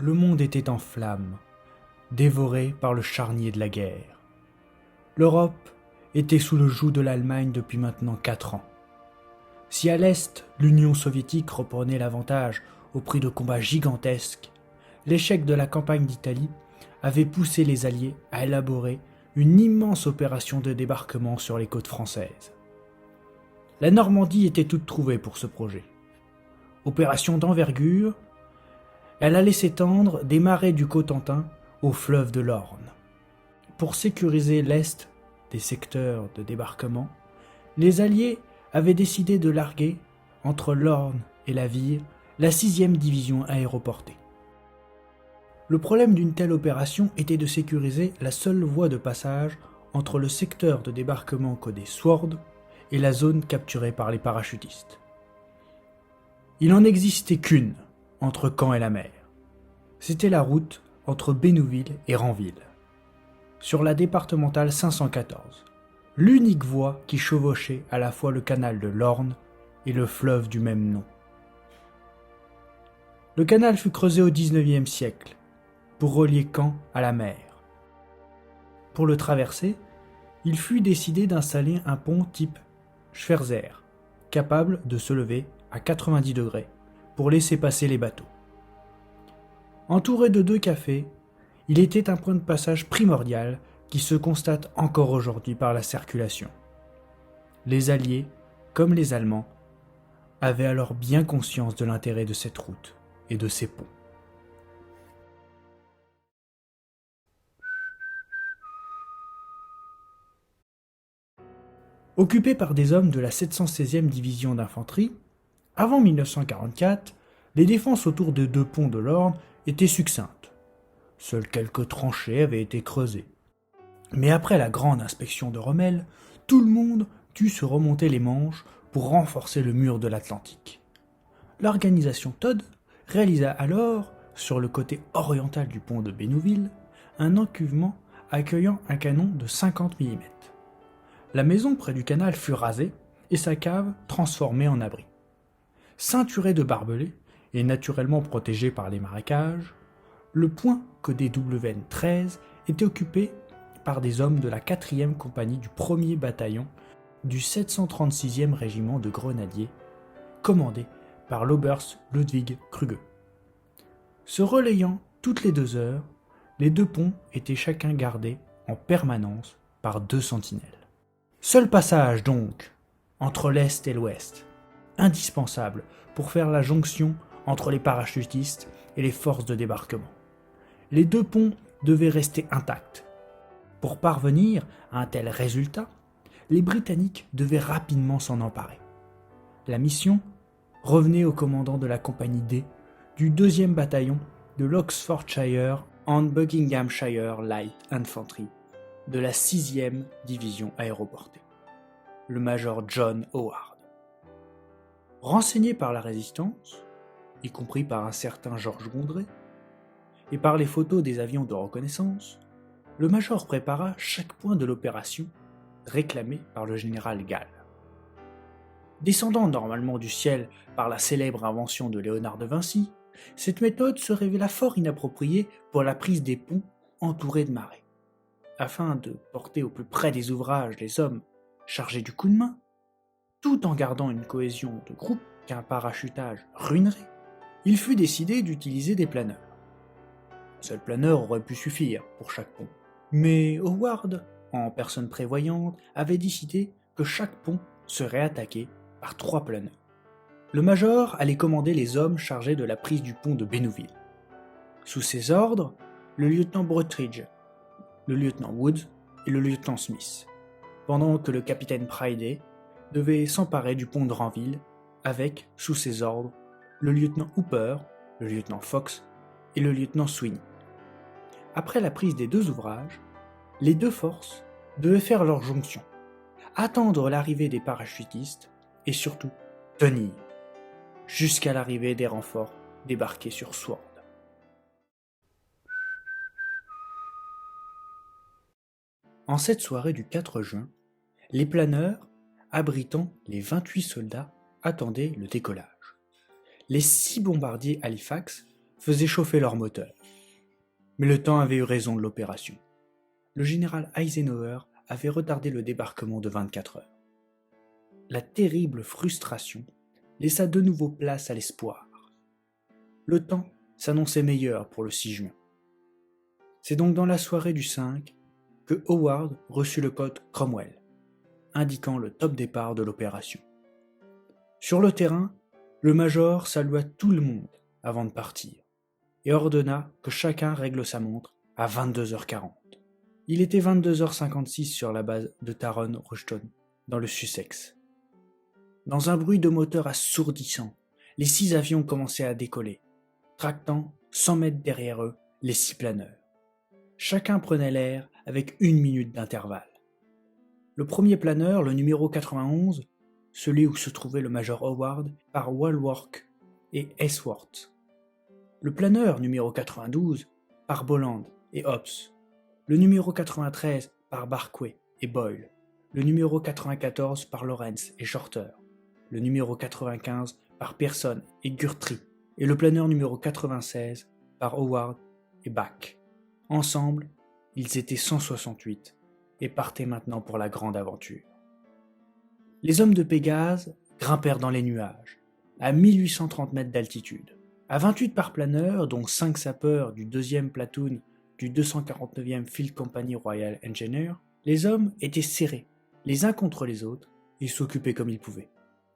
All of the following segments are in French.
le monde était en flammes, dévoré par le charnier de la guerre. L'Europe était sous le joug de l'Allemagne depuis maintenant 4 ans. Si à l'Est, l'Union soviétique reprenait l'avantage au prix de combats gigantesques, l'échec de la campagne d'Italie avait poussé les Alliés à élaborer une immense opération de débarquement sur les côtes françaises. La Normandie était toute trouvée pour ce projet. Opération d'envergure, elle allait s'étendre des marais du Cotentin au fleuve de l'Orne. Pour sécuriser l'est des secteurs de débarquement, les Alliés avaient décidé de larguer, entre l'Orne et la Vire, la 6e division aéroportée. Le problème d'une telle opération était de sécuriser la seule voie de passage entre le secteur de débarquement codé Sword et la zone capturée par les parachutistes. Il n'en existait qu'une entre Caen et la mer. C'était la route entre Bénouville et Ranville, sur la départementale 514, l'unique voie qui chevauchait à la fois le canal de l'Orne et le fleuve du même nom. Le canal fut creusé au XIXe siècle pour relier Caen à la mer. Pour le traverser, il fut décidé d'installer un pont type Schwerzer, capable de se lever à 90 degrés pour laisser passer les bateaux. Entouré de 2 cafés, il était un point de passage primordial qui se constate encore aujourd'hui par la circulation. Les Alliés, comme les Allemands, avaient alors bien conscience de l'intérêt de cette route et de ces ponts. Occupé par des hommes de la 716e division d'infanterie, avant 1944, les défenses autour des 2 ponts de l'Orne étaient succinctes. Seules quelques tranchées avaient été creusées. Mais après la grande inspection de Rommel, tout le monde dut se remonter les manches pour renforcer le mur de l'Atlantique. L'organisation Todd réalisa alors, sur le côté oriental du pont de Bénouville, un encuvement accueillant un canon de 50 mm. La maison près du canal fut rasée et sa cave transformée en abri. Ceinturé de barbelés et naturellement protégé par les marécages, le point codé WN13 était occupé par des hommes de la 4e compagnie du 1er bataillon du 736e régiment de grenadiers, commandé par l'Oberst Ludwig Krüge. Se relayant toutes les 2 heures, les 2 ponts étaient chacun gardés en permanence par 2 sentinelles. Seul passage donc entre l'Est et l'Ouest, indispensable pour faire la jonction entre les parachutistes et les forces de débarquement. Les 2 ponts devaient rester intacts. Pour parvenir à un tel résultat, les Britanniques devaient rapidement s'en emparer. La mission revenait au commandant de la compagnie D du 2e bataillon de l'Oxfordshire and Buckinghamshire Light Infantry de la 6e division aéroportée, le major John Howard. Renseigné par la résistance, y compris par un certain Georges Gondré, et par les photos des avions de reconnaissance, le major prépara chaque point de l'opération réclamé par le général Gall. Descendant normalement du ciel par la célèbre invention de Léonard de Vinci, cette méthode se révéla fort inappropriée pour la prise des ponts entourés de marais. Afin de porter au plus près des ouvrages les hommes chargés du coup de main, tout en gardant une cohésion de groupe qu'un parachutage ruinerait, il fut décidé d'utiliser des planeurs. Un seul planeur aurait pu suffire pour chaque pont, mais Howard, en personne prévoyante, avait décidé que chaque pont serait attaqué par 3 planeurs. Le major allait commander les hommes chargés de la prise du pont de Bénouville. Sous ses ordres, le lieutenant Brutridge, le lieutenant Woods et le lieutenant Smith, pendant que le capitaine Priday devait s'emparer du pont de Ranville avec, sous ses ordres, le lieutenant Hooper, le lieutenant Fox et le lieutenant Sweeney. Après la prise des 2 ouvrages, les 2 forces devaient faire leur jonction, attendre l'arrivée des parachutistes et surtout tenir jusqu'à l'arrivée des renforts débarqués sur Sword. En cette soirée du 4 juin, les planeurs, abritant les 28 soldats, attendaient le décollage. Les 6 bombardiers Halifax faisaient chauffer leurs moteurs. Mais le temps avait eu raison de l'opération. Le général Eisenhower avait retardé le débarquement de 24 heures. La terrible frustration laissa de nouveau place à l'espoir. Le temps s'annonçait meilleur pour le 6 juin. C'est donc dans la soirée du 5 que Howard reçut le code Cromwell, indiquant le top départ de l'opération. Sur le terrain, le major salua tout le monde avant de partir et ordonna que chacun règle sa montre à 22h40. Il était 22h56 sur la base de Taron Rushton, dans le Sussex. Dans un bruit de moteur assourdissant, les 6 avions commençaient à décoller, tractant 100 mètres derrière eux les 6 planeurs. Chacun prenait l'air avec 1 minute d'intervalle. Le premier planeur, le numéro 91, celui où se trouvait le major Howard, par Walworth et Ellsworth. Le planeur numéro 92 par Bolland et Hobbs. Le numéro 93 par Barquet et Boyle. Le numéro 94 par Lawrence et Shorter. Le numéro 95 par Pearson et Guthrie. Et le planeur numéro 96 par Howard et Bach. Ensemble, ils étaient 168 et partaient maintenant pour la grande aventure. Les hommes de Pégase grimpèrent dans les nuages, à 1830 mètres d'altitude. À 28 par planeur, dont 5 sapeurs du 2e platoon du 249e Field Company Royal Engineer, les hommes étaient serrés, les uns contre les autres, et s'occupaient comme ils pouvaient.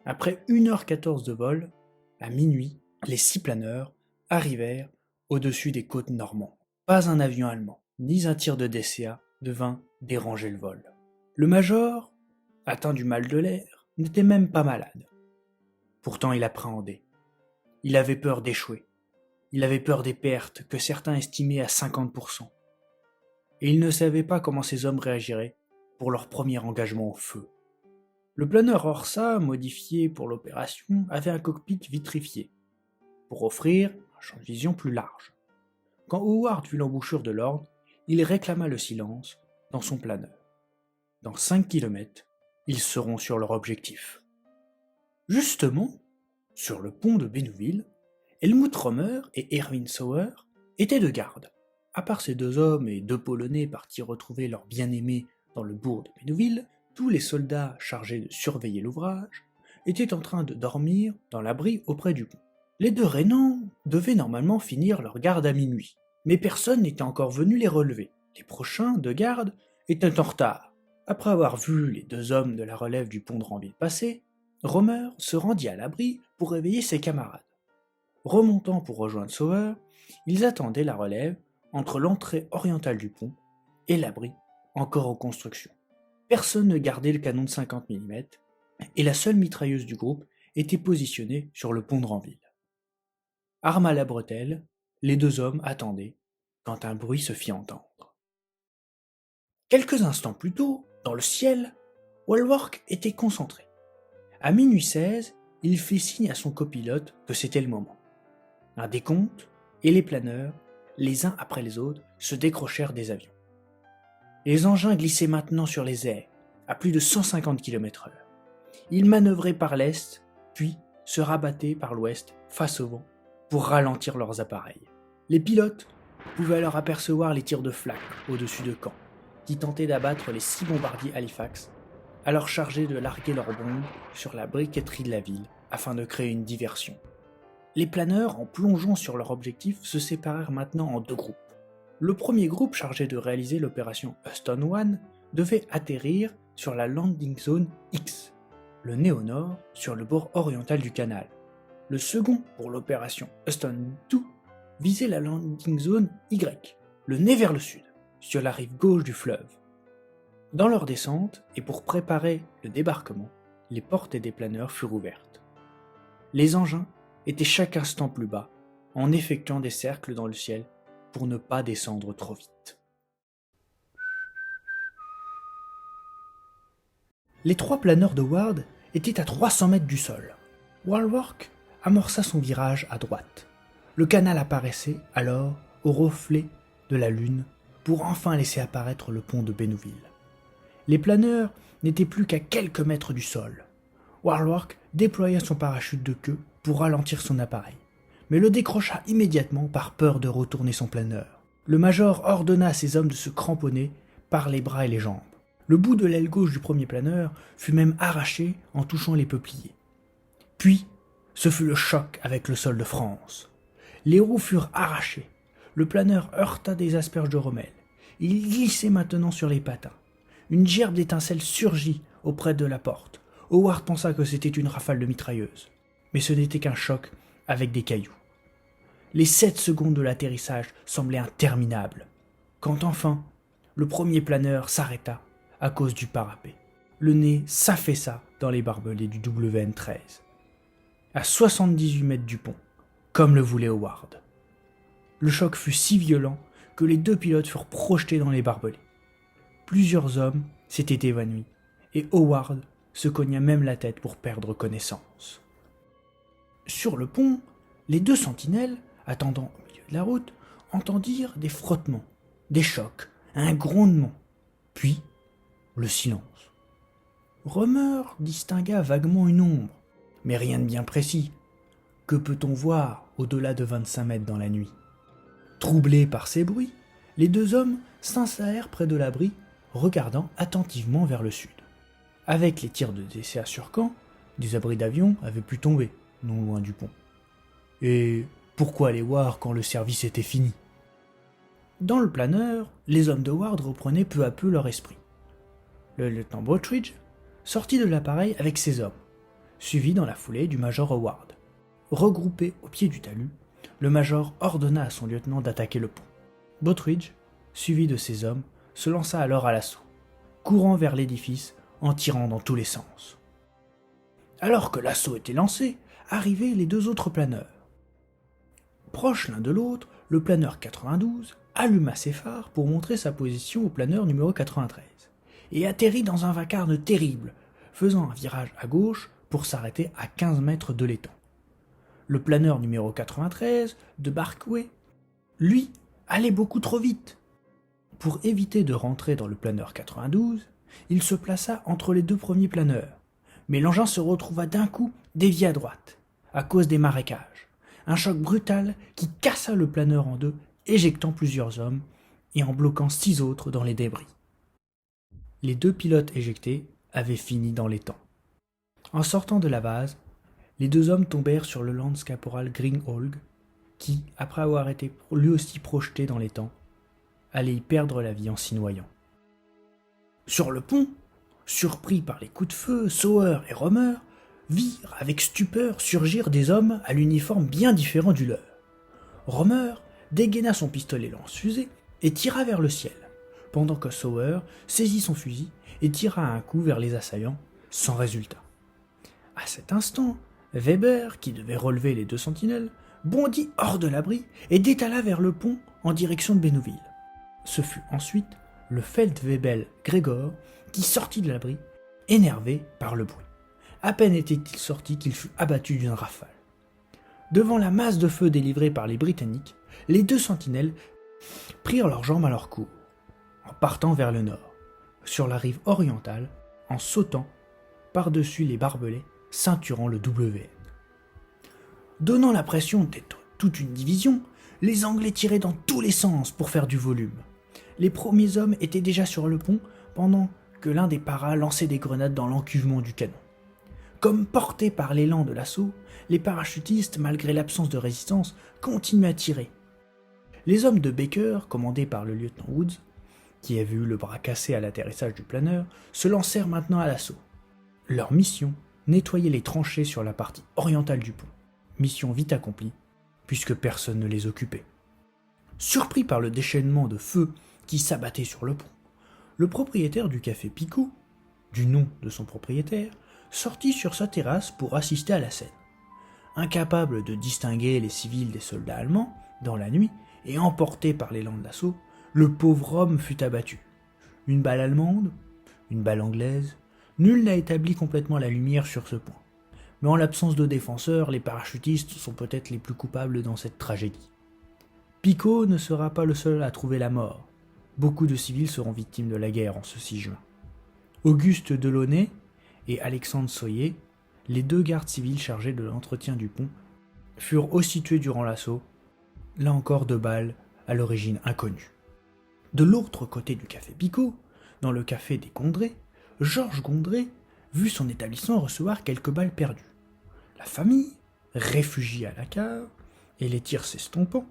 Après 1h14 de vol, à minuit, les 6 planeurs arrivèrent au-dessus des côtes normandes. Pas un avion allemand, ni un tir de DCA ne vint déranger le vol. Le major, atteint du mal de l'air, n'était même pas malade. Pourtant il appréhendait. Il avait peur d'échouer. Il avait peur des pertes que certains estimaient à 50%. Et il ne savait pas comment ces hommes réagiraient pour leur premier engagement au feu. Le planeur Orsa, modifié pour l'opération, avait un cockpit vitrifié, pour offrir un champ de vision plus large. Quand Howard vit l'embouchure de l'Orne, il réclama le silence dans son planeur. Dans 5 km, ils seront sur leur objectif. Justement, sur le pont de Bénouville, Helmut Romer et Erwin Sauer étaient de garde. À part ces 2 hommes et 2 Polonais partis retrouver leur bien-aimé dans le bourg de Bénouville, tous les soldats chargés de surveiller l'ouvrage étaient en train de dormir dans l'abri auprès du pont. Les 2 Rhénans devaient normalement finir leur garde à minuit, mais personne n'était encore venu les relever. Les prochains de garde étaient en retard. Après avoir vu les 2 hommes de la relève du pont de Ranville passer, Romer se rendit à l'abri pour réveiller ses camarades. Remontant pour rejoindre Sauer, ils attendaient la relève entre l'entrée orientale du pont et l'abri, encore en construction. Personne ne gardait le canon de 50 mm, et la seule mitrailleuse du groupe était positionnée sur le pont de Ranville. Arme à la bretelle, les 2 hommes attendaient, quand un bruit se fit entendre. Quelques instants plus tôt, dans le ciel, Walworth était concentré. À minuit 16, il fit signe à son copilote que c'était le moment. Un décompte, et les planeurs, les uns après les autres, se décrochèrent des avions. Les engins glissaient maintenant sur les airs, à plus de 150 km/h. Ils manœuvraient par l'est, puis se rabattaient par l'ouest, face au vent, pour ralentir leurs appareils. Les pilotes pouvaient alors apercevoir les tirs de flak au-dessus de Caen, qui tentaient d'abattre les 6 bombardiers Halifax, alors chargés de larguer leurs bombes sur la briqueterie de la ville, afin de créer une diversion. Les planeurs, en plongeant sur leur objectif, se séparèrent maintenant en 2 groupes. Le premier groupe, chargé de réaliser l'opération Huston 1, devait atterrir sur la Landing Zone X, le nez au nord, sur le bord oriental du canal. Le second, pour l'opération Huston 2, visait la Landing Zone Y, le nez vers le sud, sur la rive gauche du fleuve. Dans leur descente, et pour préparer le débarquement, les portes des planeurs furent ouvertes. Les engins étaient chaque instant plus bas, en effectuant des cercles dans le ciel pour ne pas descendre trop vite. Les 3 planeurs de Ward étaient à 300 mètres du sol. Walworth amorça son virage à droite. Le canal apparaissait alors au reflet de la lune pour enfin laisser apparaître le pont de Bénouville. Les planeurs n'étaient plus qu'à quelques mètres du sol. Walworth déploya son parachute de queue pour ralentir son appareil, mais le décrocha immédiatement par peur de retourner son planeur. Le major ordonna à ses hommes de se cramponner par les bras et les jambes. Le bout de l'aile gauche du premier planeur fut même arraché en touchant les peupliers. Puis, ce fut le choc avec le sol de France. Les roues furent arrachées. Le planeur heurta des asperges de rommel. Il glissait maintenant sur les patins. Une gerbe d'étincelles surgit auprès de la porte. Howard pensa que c'était une rafale de mitrailleuse. Mais ce n'était qu'un choc avec des cailloux. Les 7 secondes de l'atterrissage semblaient interminables, quand enfin, le premier planeur s'arrêta à cause du parapet. Le nez s'affaissa dans les barbelés du WN-13, à 78 mètres du pont, comme le voulait Howard. Le choc fut si violent que les 2 pilotes furent projetés dans les barbelés. Plusieurs hommes s'étaient évanouis, et Howard se cogna même la tête pour perdre connaissance. Sur le pont, les 2 sentinelles, attendant au milieu de la route, entendirent des frottements, des chocs, un grondement, puis le silence. Romer distingua vaguement une ombre, mais rien de bien précis. Que peut-on voir au-delà de 25 mètres dans la nuit? Troublés par ces bruits, les 2 hommes s'installèrent près de l'abri, regardant attentivement vers le sud. Avec les tirs de DCA sur camp, des abris d'avion avaient pu tomber, non loin du pont. Et pourquoi aller voir quand le service était fini? Dans le planeur, les hommes de Ward reprenaient peu à peu leur esprit. Le lieutenant Botridge sortit de l'appareil avec ses hommes, suivi dans la foulée du major Howard. Regroupé au pied du talus, le major ordonna à son lieutenant d'attaquer le pont. Botridge, suivi de ses hommes, se lança alors à l'assaut, courant vers l'édifice en tirant dans tous les sens. Alors que l'assaut était lancé, arrivaient les 2 autres planeurs. Proches l'un de l'autre, le planeur 92 alluma ses phares pour montrer sa position au planeur numéro 93 et atterrit dans un vacarme terrible, faisant un virage à gauche pour s'arrêter à 15 mètres de l'étang. Le planeur numéro 93 de Barkway, lui, allait beaucoup trop vite. Pour éviter de rentrer dans le planeur 92, il se plaça entre les 2 premiers planeurs, mais l'engin se retrouva d'un coup dévié à droite, à cause des marécages. Un choc brutal qui cassa le planeur en 2, éjectant plusieurs hommes et en bloquant 6 autres dans les débris. Les 2 pilotes éjectés avaient fini dans l'étang. En sortant de la base, les 2 hommes tombèrent sur le Lance Caporal Greenhalgh, qui, après avoir été lui aussi projeté dans l'étang, allait y perdre la vie en s'y noyant. Sur le pont, surpris par les coups de feu, Sawyer et Romer virent avec stupeur surgir des hommes à l'uniforme bien différent du leur. Romer dégaina son pistolet lance-fusée et tira vers le ciel, pendant que Sawyer saisit son fusil et tira un coup vers les assaillants, sans résultat. À cet instant, Weber, qui devait relever les 2 sentinelles, bondit hors de l'abri et détala vers le pont en direction de Bénouville. Ce fut ensuite le Feldwebel Gregor qui sortit de l'abri, énervé par le bruit. À peine était-il sorti qu'il fut abattu d'une rafale. Devant la masse de feu délivrée par les Britanniques, les 2 sentinelles prirent leurs jambes à leur cours, en partant vers le nord, sur la rive orientale, en sautant par-dessus les barbelés ceinturant le WN. Donnant l'impression d'être toute une division, les Anglais tiraient dans tous les sens pour faire du volume. Les premiers hommes étaient déjà sur le pont pendant que l'un des paras lançait des grenades dans l'encuvement du canon. Comme portés par l'élan de l'assaut, les parachutistes, malgré l'absence de résistance, continuaient à tirer. Les hommes de Baker, commandés par le lieutenant Woods, qui avait eu le bras cassé à l'atterrissage du planeur, se lancèrent maintenant à l'assaut. Leur mission, nettoyer les tranchées sur la partie orientale du pont. Mission vite accomplie, puisque personne ne les occupait. Surpris par le déchaînement de feu qui s'abattait sur le pont, le propriétaire du café Picot, du nom de son propriétaire, sortit sur sa terrasse pour assister à la scène. Incapable de distinguer les civils des soldats allemands, dans la nuit, et emporté par l'élan de l'assaut, le pauvre homme fut abattu. Une balle allemande, une balle anglaise, nul n'a établi complètement la lumière sur ce point. Mais en l'absence de défenseurs, les parachutistes sont peut-être les plus coupables dans cette tragédie. Picot ne sera pas le seul à trouver la mort. Beaucoup de civils seront victimes de la guerre en ce 6 juin. Auguste Delaunay et Alexandre Soyer, les 2 gardes civils chargés de l'entretien du pont, furent aussi tués durant l'assaut, là encore 2 balles à l'origine inconnue. De l'autre côté du café Picot, dans le café des Gondré, Georges Gondré vit son établissement recevoir quelques balles perdues. La famille, réfugiée à la cave, et les tirs s'estompant,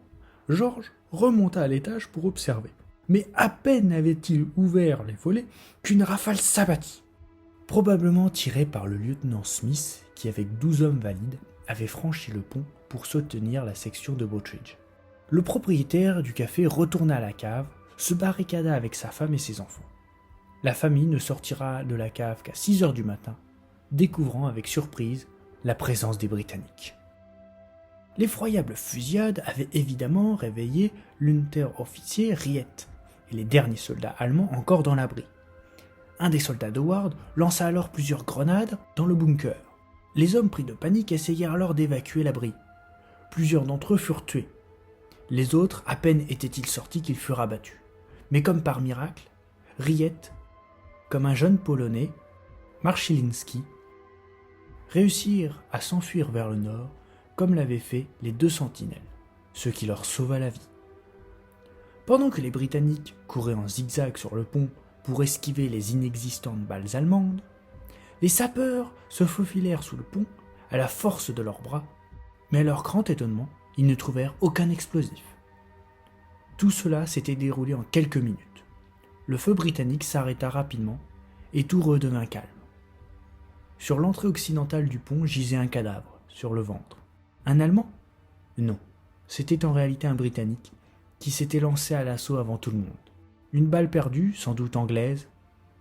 Georges remonta à l'étage pour observer. Mais à peine avait-il ouvert les volets qu'une rafale s'abattit, probablement tirée par le lieutenant Smith qui, avec 12 hommes valides, avait franchi le pont pour soutenir la section de Botridge. Le propriétaire du café retourna à la cave, se barricada avec sa femme et ses enfants. La famille ne sortira de la cave qu'à 6 heures du matin, découvrant avec surprise la présence des Britanniques. L'effroyable fusillade avait évidemment réveillé l'unter-officier Riet et les derniers soldats allemands encore dans l'abri. Un des soldats d'Howard lança alors plusieurs grenades dans le bunker. Les hommes pris de panique essayèrent alors d'évacuer l'abri. Plusieurs d'entre eux furent tués. Les autres, à peine étaient-ils sortis qu'ils furent abattus. Mais comme par miracle, Riet, comme un jeune Polonais, Marchilinski, réussirent à s'enfuir vers le nord, comme l'avaient fait les 2 sentinelles, ce qui leur sauva la vie. Pendant que les Britanniques couraient en zigzag sur le pont pour esquiver les inexistantes balles allemandes, les sapeurs se faufilèrent sous le pont à la force de leurs bras, mais à leur grand étonnement, ils ne trouvèrent aucun explosif. Tout cela s'était déroulé en quelques minutes. Le feu britannique s'arrêta rapidement et tout redevint calme. Sur l'entrée occidentale du pont gisait un cadavre, sur le ventre. Un Allemand ? Non, c'était en réalité un Britannique qui s'était lancé à l'assaut avant tout le monde. Une balle perdue, sans doute anglaise,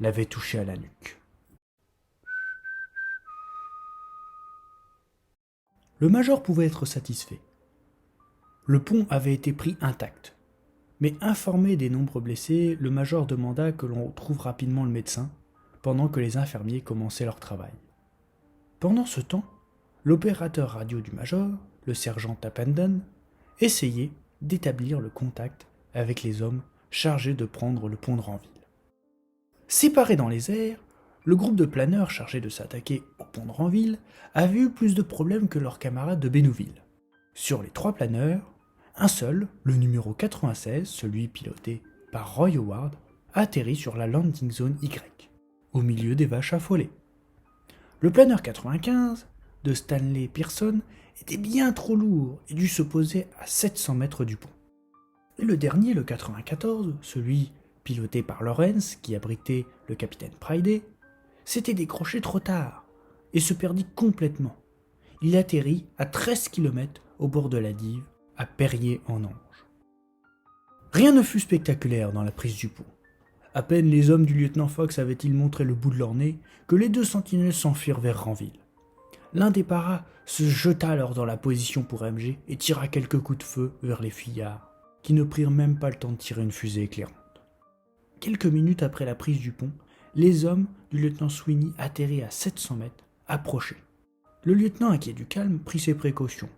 l'avait touché à la nuque. Le major pouvait être satisfait. Le pont avait été pris intact. Mais informé des nombreux blessés, le major demanda que l'on trouve rapidement le médecin, pendant que les infirmiers commençaient leur travail. Pendant ce temps, l'opérateur radio du major, le sergent Tappenden, essayait d'établir le contact avec les hommes chargés de prendre le pont de Ranville. Séparés dans les airs, le groupe de planeurs chargé de s'attaquer au pont de Ranville avait eu plus de problèmes que leurs camarades de Bénouville. Sur les 3 planeurs, un seul, le numéro 96, celui piloté par Roy Howard, atterrit sur la landing zone Y, au milieu des vaches affolées. Le planeur 95, de Stanley Pearson, était bien trop lourd et dut se poser à 700 mètres du pont. Et le dernier, le 94, celui piloté par Lawrence, qui abritait le capitaine Pridey, s'était décroché trop tard et se perdit complètement. Il atterrit à 13 km au bord de la Dive, à Perrier-en-Ange. Rien ne fut spectaculaire dans la prise du pont. À peine les hommes du lieutenant Fox avaient-ils montré le bout de leur nez que les 2 sentinelles s'enfuirent vers Ranville. L'un des paras se jeta alors dans la position pour MG et tira quelques coups de feu vers les fuyards, qui ne prirent même pas le temps de tirer une fusée éclairante. Quelques minutes après la prise du pont, les hommes du lieutenant Sweeney atterrés à 700 mètres approchaient. Le lieutenant, inquiet du calme, prit ses précautions.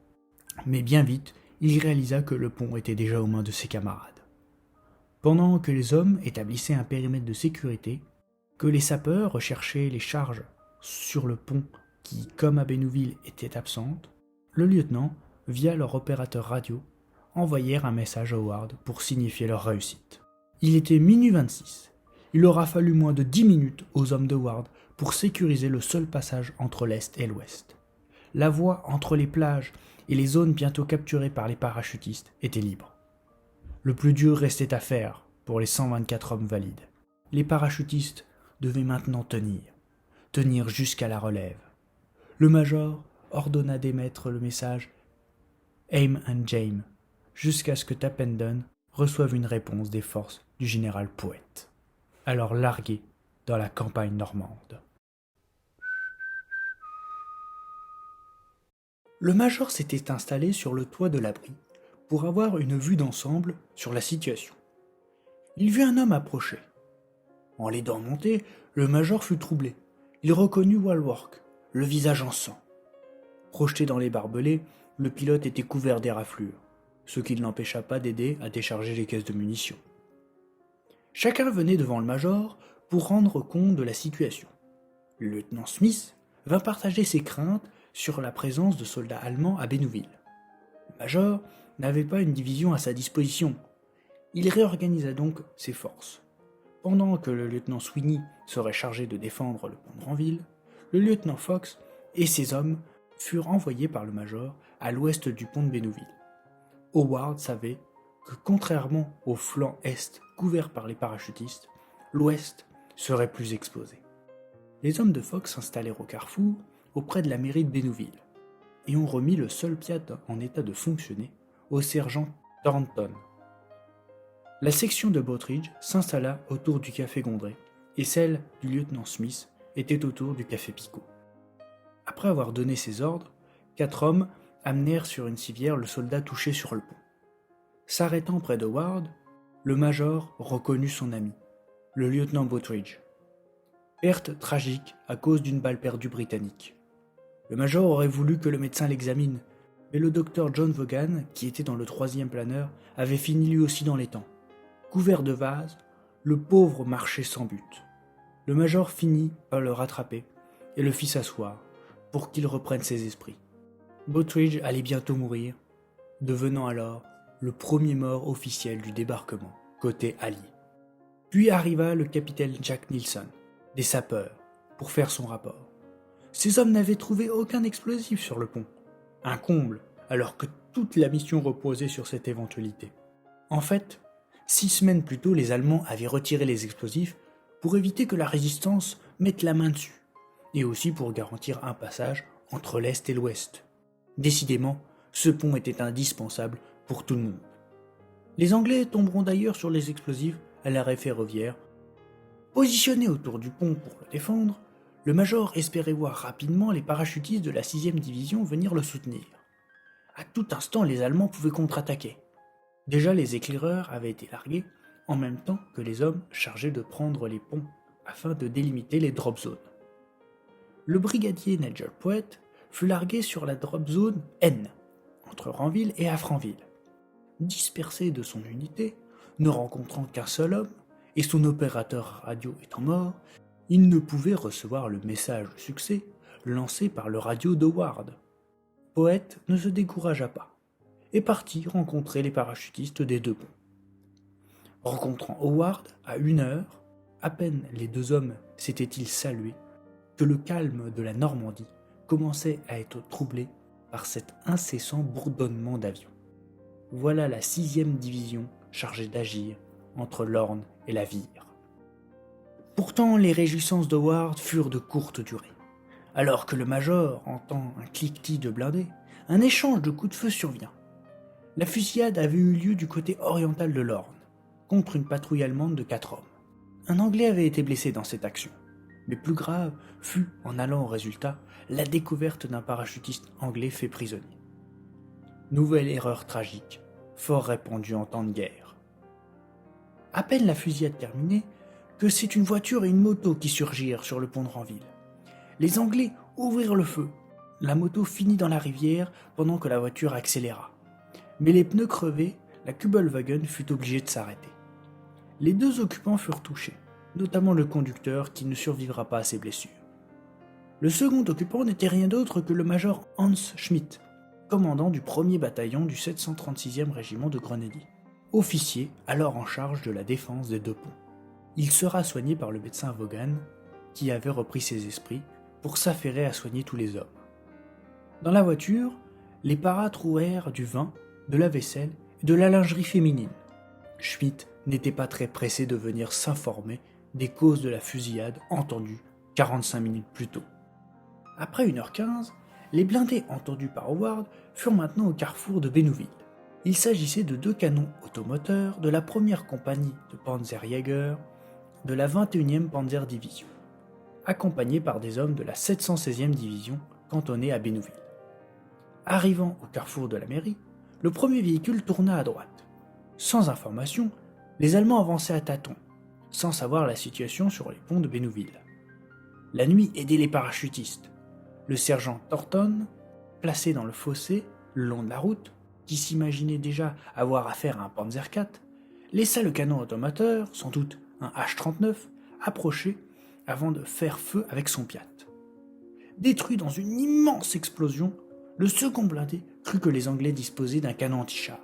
Mais bien vite, il réalisa que le pont était déjà aux mains de ses camarades. Pendant que les hommes établissaient un périmètre de sécurité, que les sapeurs recherchaient les charges sur le pont qui, comme à Bénouville, étaient absentes, le lieutenant, via leur opérateur radio, envoyèrent un message à Howard pour signifier leur réussite. Il était minuit 26. Il aura fallu moins de 10 minutes aux hommes de Howard pour sécuriser le seul passage entre l'Est et l'Ouest. La voie entre les plages et les zones bientôt capturées par les parachutistes était libre. Le plus dur restait à faire pour les 124 hommes valides. Les parachutistes devaient maintenant tenir jusqu'à la relève. Le major ordonna d'émettre le message « Aim and Jam » jusqu'à ce que Tappenden reçoive une réponse des forces du général Powett, alors largué dans la campagne normande. Le major s'était installé sur le toit de l'abri pour avoir une vue d'ensemble sur la situation. Il vit un homme approcher. En les dents montées, le major fut troublé. Il reconnut Walworth, le visage en sang. Projeté dans les barbelés, le pilote était couvert d'éraflures, ce qui ne l'empêcha pas d'aider à décharger les caisses de munitions. Chacun venait devant le major pour rendre compte de la situation. Le lieutenant Smith vint partager ses craintes sur la présence de soldats allemands à Bénouville. Major n'avait pas une division à sa disposition. Il réorganisa donc ses forces. Pendant que le lieutenant Sweeney serait chargé de défendre le pont de Granville, le lieutenant Fox et ses hommes furent envoyés par le major à l'ouest du pont de Bénouville. Howard savait que contrairement au flanc est couvert par les parachutistes, l'ouest serait plus exposé. Les hommes de Fox s'installèrent au carrefour auprès de la mairie de Bénouville et ont remis le seul Piat en état de fonctionner au sergent Thornton. La section de Boatridge s'installa autour du café Gondré et celle du lieutenant Smith était autour du café Picot. Après avoir donné ses ordres, 4 hommes amenèrent sur une civière le soldat touché sur le pont. S'arrêtant près de Ward, le major reconnut son ami, le lieutenant Boatridge. Perte tragique à cause d'une balle perdue britannique. Le major aurait voulu que le médecin l'examine, mais le docteur John Vaughan, qui était dans le 3e planeur, avait fini lui aussi dans les temps. Couvert de vase, le pauvre marchait sans but. Le major finit par le rattraper et le fit s'asseoir pour qu'il reprenne ses esprits. Boatridge allait bientôt mourir, devenant alors le premier mort officiel du débarquement, côté allié. Puis arriva le capitaine Jack Nelson, des sapeurs, pour faire son rapport. Ces hommes n'avaient trouvé aucun explosif sur le pont, un comble, alors que toute la mission reposait sur cette éventualité. En fait, 6 semaines plus tôt, les Allemands avaient retiré les explosifs pour éviter que la résistance mette la main dessus, et aussi pour garantir un passage entre l'Est et l'Ouest. Décidément, ce pont était indispensable pour tout le monde. Les Anglais tomberont d'ailleurs sur les explosifs à l'arrêt ferroviaire. Positionné autour du pont pour le défendre, le major espérait voir rapidement les parachutistes de la 6e division venir le soutenir. À tout instant, les Allemands pouvaient contre-attaquer. Déjà, les éclaireurs avaient été largués en même temps que les hommes chargés de prendre les ponts afin de délimiter les drop zones. Le brigadier Nigel Poet fut largué sur la drop zone N, entre Ranville et Affranville. Dispersé de son unité, ne rencontrant qu'un seul homme, et son opérateur radio étant mort, il ne pouvait recevoir le message de succès lancé par le radio d'Howard. Poet ne se découragea pas, et partit rencontrer les parachutistes des 2 ponts. Rencontrant Howard à 1 heure, à peine les 2 hommes s'étaient-ils salués, que le calme de la Normandie commençait à être troublé par cet incessant bourdonnement d'avions. Voilà la 6e division chargée d'agir entre l'Orne et la Vire. Pourtant, les réjouissances d'Howard furent de courte durée. Alors que le major entend un cliquetis de blindés, un échange de coups de feu survient. La fusillade avait eu lieu du côté oriental de l'Orne, contre une patrouille allemande de 4 hommes. Un Anglais avait été blessé dans cette action, mais plus grave fut, en allant au résultat, la découverte d'un parachutiste anglais fait prisonnier. Nouvelle erreur tragique, fort répandue en temps de guerre. À peine la fusillade terminée, que c'est une voiture et une moto qui surgirent sur le pont de Ranville. Les Anglais ouvrirent le feu. La moto finit dans la rivière pendant que la voiture accéléra. Mais les pneus crevés, la Kübelwagen fut obligée de s'arrêter. Les 2 occupants furent touchés, notamment le conducteur qui ne survivra pas à ses blessures. Le second occupant n'était rien d'autre que le major Hans Schmidt, commandant du 1er bataillon du 736e régiment de grenadiers, officier alors en charge de la défense des 2 ponts. Il sera soigné par le médecin Vaughan, qui avait repris ses esprits pour s'affairer à soigner tous les hommes. Dans la voiture, les paras trouvèrent du vin, de la vaisselle et de la lingerie féminine. Schmidt n'était pas très pressé de venir s'informer des causes de la fusillade entendue 45 minutes plus tôt. Après 1h15, les blindés entendus par Howard furent maintenant au carrefour de Bénouville. Il s'agissait de 2 canons automoteurs de la 1re compagnie de Panzerjäger de la 21e Panzer Division, accompagnés par des hommes de la 716e Division cantonnée à Bénouville. Arrivant au carrefour de la mairie, le premier véhicule tourna à droite. Sans information, les Allemands avançaient à tâtons, sans savoir la situation sur les ponts de Bénouville. La nuit aidait les parachutistes. Le sergent Thornton, placé dans le fossé, le long de la route, qui s'imaginait déjà avoir affaire à un Panzer IV, laissa le canon automateur, sans doute un H-39, approcher avant de faire feu avec son Piat. Détruit dans une immense explosion, Le second blindé crut que les Anglais disposaient d'un canon anti-char.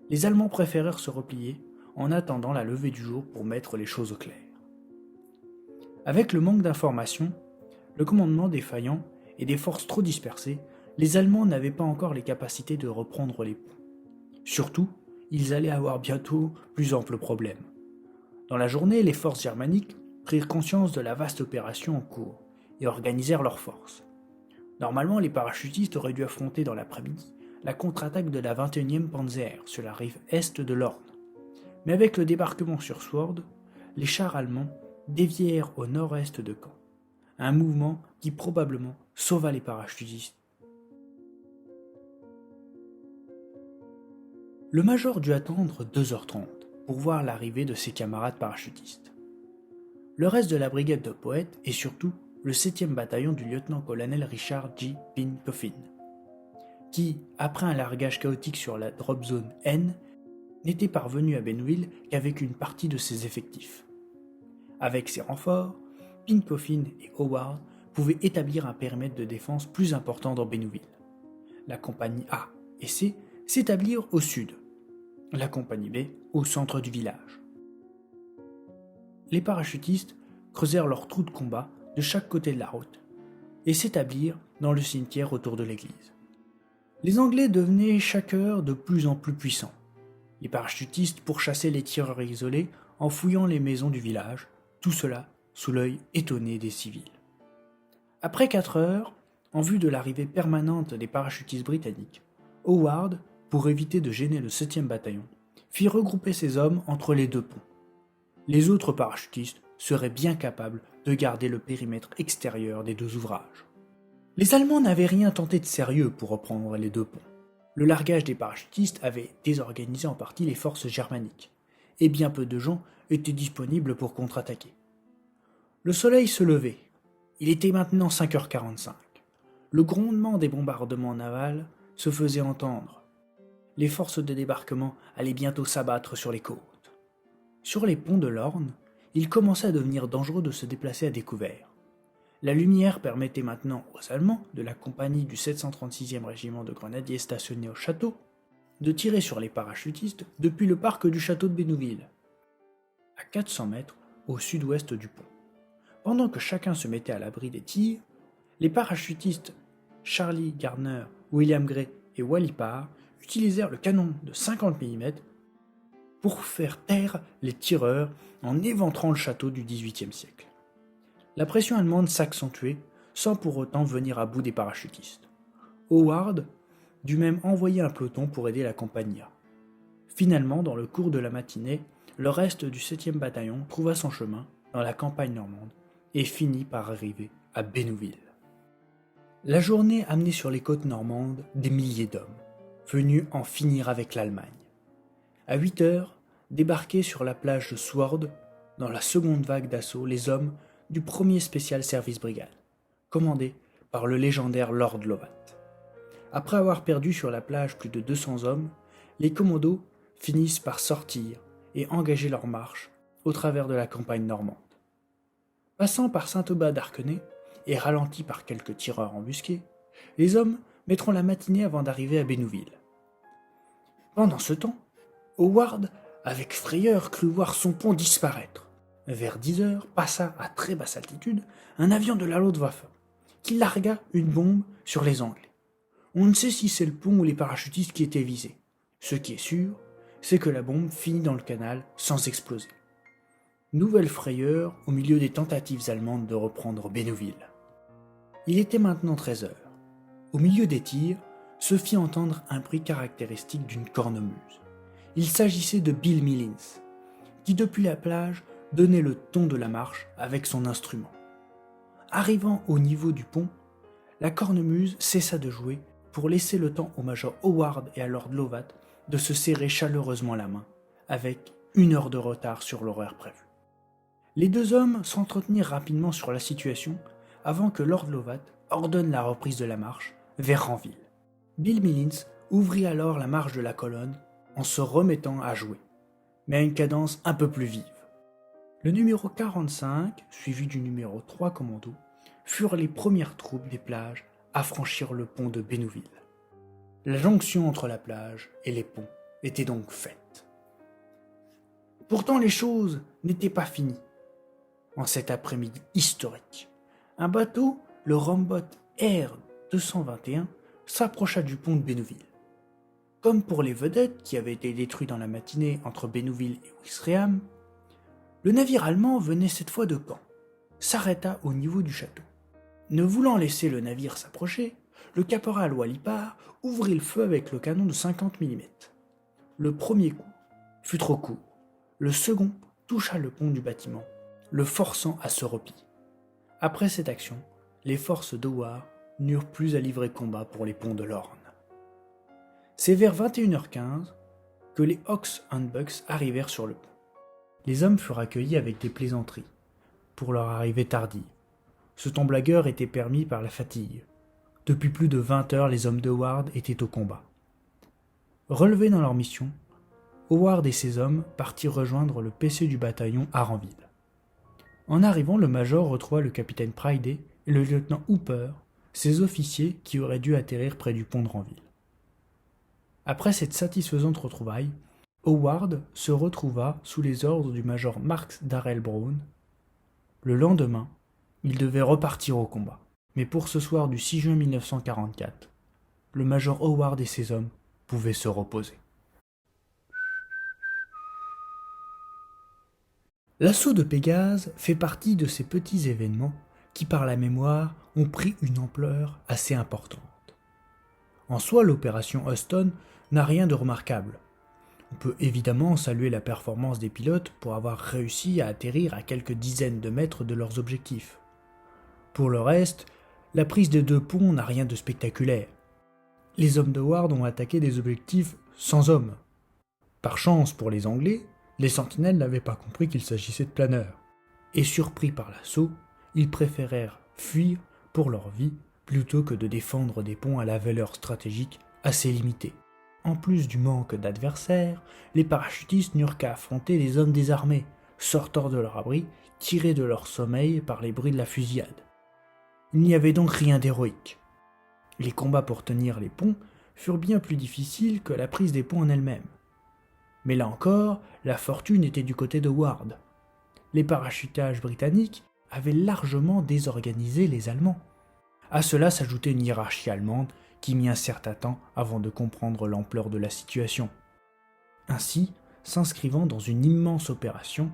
Les Allemands préférèrent se replier en attendant la levée du jour pour mettre les choses au clair. Avec le manque d'informations, le commandement défaillant et des forces trop dispersées, les Allemands n'avaient pas encore les capacités de reprendre les ponts. Surtout, ils allaient avoir bientôt plus ample problème. Dans la journée, les forces germaniques prirent conscience de la vaste opération en cours et organisèrent leurs forces. Normalement, les parachutistes auraient dû affronter dans l'après-midi la contre-attaque de la 21e Panzer sur la rive est de l'Orne. Mais avec le débarquement sur Sword, les chars allemands dévièrent au nord-est de Caen, un mouvement qui probablement sauva les parachutistes. Le major dut attendre 2h30 pour voir l'arrivée de ses camarades parachutistes. Le reste de la brigade de poètes et surtout le 7e bataillon du lieutenant-colonel Richard J. Pin Coffin, qui, après un largage chaotique sur la drop zone N, n'était parvenu à Bénouville qu'avec une partie de ses effectifs. Avec ces renforts, Pin Coffin et Howard pouvaient établir un périmètre de défense plus important dans Bénouville. La compagnie A et C s'établirent au sud, la compagnie B au centre du village. Les parachutistes creusèrent leurs trous de combat de chaque côté de la route et s'établirent dans le cimetière autour de l'église. Les Anglais devenaient chaque heure de plus en plus puissants. Les parachutistes pourchassaient les tireurs isolés en fouillant les maisons du village, tout cela sous l'œil étonné des civils. Après 4 heures, en vue de l'arrivée permanente des parachutistes britanniques, Howard, pour éviter de gêner le 7e bataillon, fit regrouper ses hommes entre les deux ponts. Les autres parachutistes seraient bien capables de garder le périmètre extérieur des deux ouvrages. Les Allemands n'avaient rien tenté de sérieux pour reprendre les deux ponts. Le largage des parachutistes avait désorganisé en partie les forces germaniques, et bien peu de gens étaient disponibles pour contre-attaquer. Le soleil se levait. Il était maintenant 5h45. Le grondement des bombardements navals se faisait entendre. Les forces de débarquement allaient bientôt s'abattre sur les côtes. Sur les ponts de l'Orne, il commençait à devenir dangereux de se déplacer à découvert. La lumière permettait maintenant aux Allemands de la compagnie du 736e régiment de grenadiers stationné au château de tirer sur les parachutistes depuis le parc du château de Bénouville, à 400 mètres au sud-ouest du pont. Pendant que chacun se mettait à l'abri des tirs, les parachutistes Charlie Gardner, William Gray et Wally Parr utilisèrent le canon de 50 mm pour faire taire les tireurs en éventrant le château du XVIIIe siècle. La pression allemande s'accentuait sans pour autant venir à bout des parachutistes. Howard dut même envoyer un peloton pour aider la compagnie A. Finalement, dans le cours de la matinée, le reste du 7e bataillon trouva son chemin dans la campagne normande et finit par arriver à Bénouville. La journée amenait sur les côtes normandes des milliers d'hommes, venus en finir avec l'Allemagne. À 8 heures, débarquaient sur la plage de Sword, dans la seconde vague d'assaut, les hommes du 1er Special Service Brigade, commandé par le légendaire Lord Lovat. Après avoir perdu sur la plage plus de 200 hommes, les commandos finissent par sortir et engager leur marche au travers de la campagne normande. Passant par Saint-Aubin-d'Arquenay et ralentis par quelques tireurs embusqués, les hommes mettront la matinée avant d'arriver à Bénouville. Pendant ce temps, Howard, avec frayeur, crut voir son pont disparaître. Vers 10 heures, passa à très basse altitude un avion de la Luftwaffe qui largua une bombe sur les Anglais. On ne sait si c'est le pont ou les parachutistes qui étaient visés. Ce qui est sûr, c'est que la bombe finit dans le canal sans exploser. Nouvelle frayeur au milieu des tentatives allemandes de reprendre Bénouville. Il était maintenant 13 heures. Au milieu des tirs, se fit entendre un bruit caractéristique d'une cornemuse. Il s'agissait de Bill Millins, qui depuis la plage donnait le ton de la marche avec son instrument. Arrivant au niveau du pont, la cornemuse cessa de jouer pour laisser le temps au major Howard et à Lord Lovat de se serrer chaleureusement la main, avec 1 heure de retard sur l'horaire prévu. Les deux hommes s'entretenirent rapidement sur la situation avant que Lord Lovat ordonne la reprise de la marche vers Ranville. Bill Millins ouvrit alors la marche de la colonne en se remettant à jouer, mais à une cadence un peu plus vive. Le numéro 45, suivi du numéro 3 commando, furent les premières troupes des plages à franchir le pont de Bénouville. La jonction entre la plage et les ponts était donc faite. Pourtant les choses n'étaient pas finies. En cet après-midi historique, un bateau, le Romboat Air 221, s'approcha du pont de Bénouville. Comme pour les vedettes qui avaient été détruits dans la matinée entre Bénouville et Ouistreham, le navire allemand venait cette fois de Caen, s'arrêta au niveau du château. Ne voulant laisser le navire s'approcher, le caporal Walipar ouvrit le feu avec le canon de 50 mm. Le premier coup fut trop court. Le second toucha le pont du bâtiment, le forçant à se replier. Après cette action, les forces d'Howard n'eurent plus à livrer combat pour les ponts de l'Orne. C'est vers 21h15 que les Hawks and Bucks arrivèrent sur le pont. Les hommes furent accueillis avec des plaisanteries pour leur arrivée tardive. Ce ton blagueur était permis par la fatigue. Depuis plus de 20 heures, les hommes d'Howard étaient au combat. Relevés dans leur mission, Howard et ses hommes partirent rejoindre le PC du bataillon à Ranville. En arrivant, le major retrouva le capitaine Priday et le lieutenant Hooper, ces officiers qui auraient dû atterrir près du pont de Ranville. Après cette satisfaisante retrouvaille, Howard se retrouva sous les ordres du major Marks Darrell Brown. Le lendemain, il devait repartir au combat. Mais pour ce soir du 6 juin 1944, le major Howard et ses hommes pouvaient se reposer. L'assaut de Pégase fait partie de ces petits événements qui, par la mémoire, ont pris une ampleur assez importante. En soi, l'opération Houston n'a rien de remarquable. On peut évidemment saluer la performance des pilotes pour avoir réussi à atterrir à quelques dizaines de mètres de leurs objectifs. Pour le reste, la prise des deux ponts n'a rien de spectaculaire. Les hommes d'Howard ont attaqué des objectifs sans hommes. Par chance pour les Anglais, les sentinelles n'avaient pas compris qu'il s'agissait de planeurs. Et surpris par l'assaut, ils préférèrent fuir pour leur vie plutôt que de défendre des ponts à la valeur stratégique assez limitée. En plus du manque d'adversaires, les parachutistes n'eurent qu'à affronter des hommes désarmés, sortant de leur abri, tirés de leur sommeil par les bruits de la fusillade. Il n'y avait donc rien d'héroïque. Les combats pour tenir les ponts furent bien plus difficiles que la prise des ponts en elle-même. Mais là encore, la fortune était du côté de Howard. Les parachutages britanniques avaient largement désorganisé les Allemands. À cela s'ajoutait une hiérarchie allemande qui mit un certain temps avant de comprendre l'ampleur de la situation. Ainsi, s'inscrivant dans une immense opération,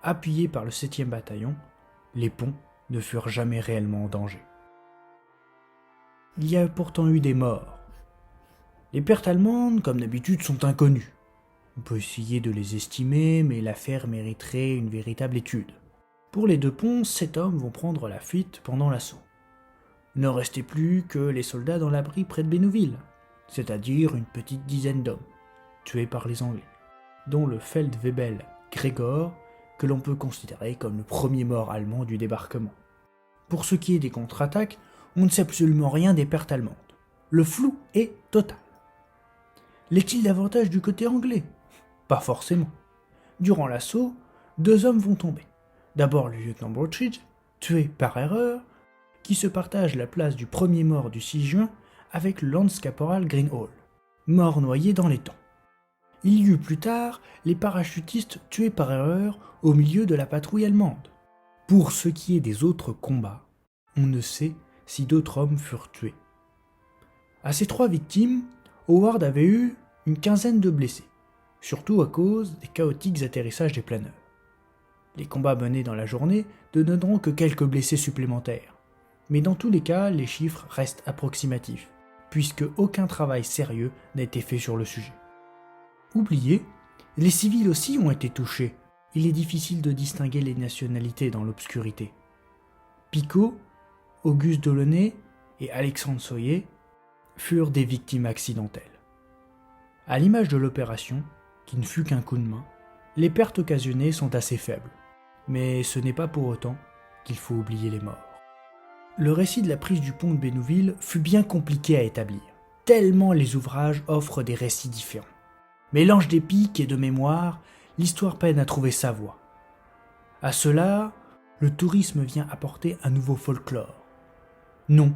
appuyée par le 7e bataillon, les ponts ne furent jamais réellement en danger. Il y a pourtant eu des morts. Les pertes allemandes, comme d'habitude, sont inconnues. On peut essayer de les estimer, mais l'affaire mériterait une véritable étude. Pour les deux ponts, 7 hommes vont prendre la fuite pendant l'assaut. Il ne restait plus que les soldats dans l'abri près de Bénouville, c'est-à-dire une petite dizaine d'hommes, tués par les Anglais, dont le Feldwebel Gregor, que l'on peut considérer comme le premier mort allemand du débarquement. Pour ce qui est des contre-attaques, on ne sait absolument rien des pertes allemandes. Le flou est total. L'est-il davantage du côté anglais ? Pas forcément. Durant l'assaut, 2 hommes vont tomber. D'abord le lieutenant Broadridge, tué par erreur, qui se partage la place du premier mort du 6 juin avec le lance-caporal Greenhall, mort noyé dans l'étang. Il y eut plus tard les parachutistes tués par erreur au milieu de la patrouille allemande. Pour ce qui est des autres combats, on ne sait si d'autres hommes furent tués. À ces 3 victimes, Howard avait eu une quinzaine de blessés, surtout à cause des chaotiques atterrissages des planeurs. Les combats menés dans la journée ne donneront que quelques blessés supplémentaires, mais dans tous les cas, les chiffres restent approximatifs, puisque aucun travail sérieux n'a été fait sur le sujet. Oubliez, les civils aussi ont été touchés. Il est difficile de distinguer les nationalités dans l'obscurité. Picot, Auguste Delaunay et Alexandre Soyer furent des victimes accidentelles. À l'image de l'opération, qui ne fut qu'un coup de main, les pertes occasionnées sont assez faibles, mais ce n'est pas pour autant qu'il faut oublier les morts. Le récit de la prise du pont de Bénouville fut bien compliqué à établir, tellement les ouvrages offrent des récits différents. Mélange d'épiques et de mémoire, l'histoire peine à trouver sa voie. À cela, le tourisme vient apporter un nouveau folklore. Non,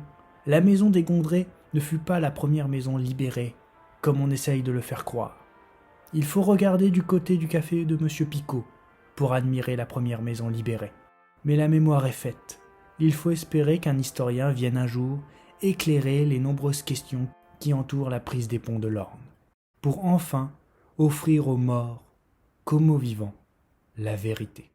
La maison des Gondré ne fut pas la première maison libérée, comme on essaye de le faire croire. Il faut regarder du côté du café de Monsieur Picot pour admirer la première maison libérée. Mais la mémoire est faite. Il faut espérer qu'un historien vienne un jour éclairer les nombreuses questions qui entourent la prise des ponts de l'Orne, pour enfin offrir aux morts comme aux vivants la vérité.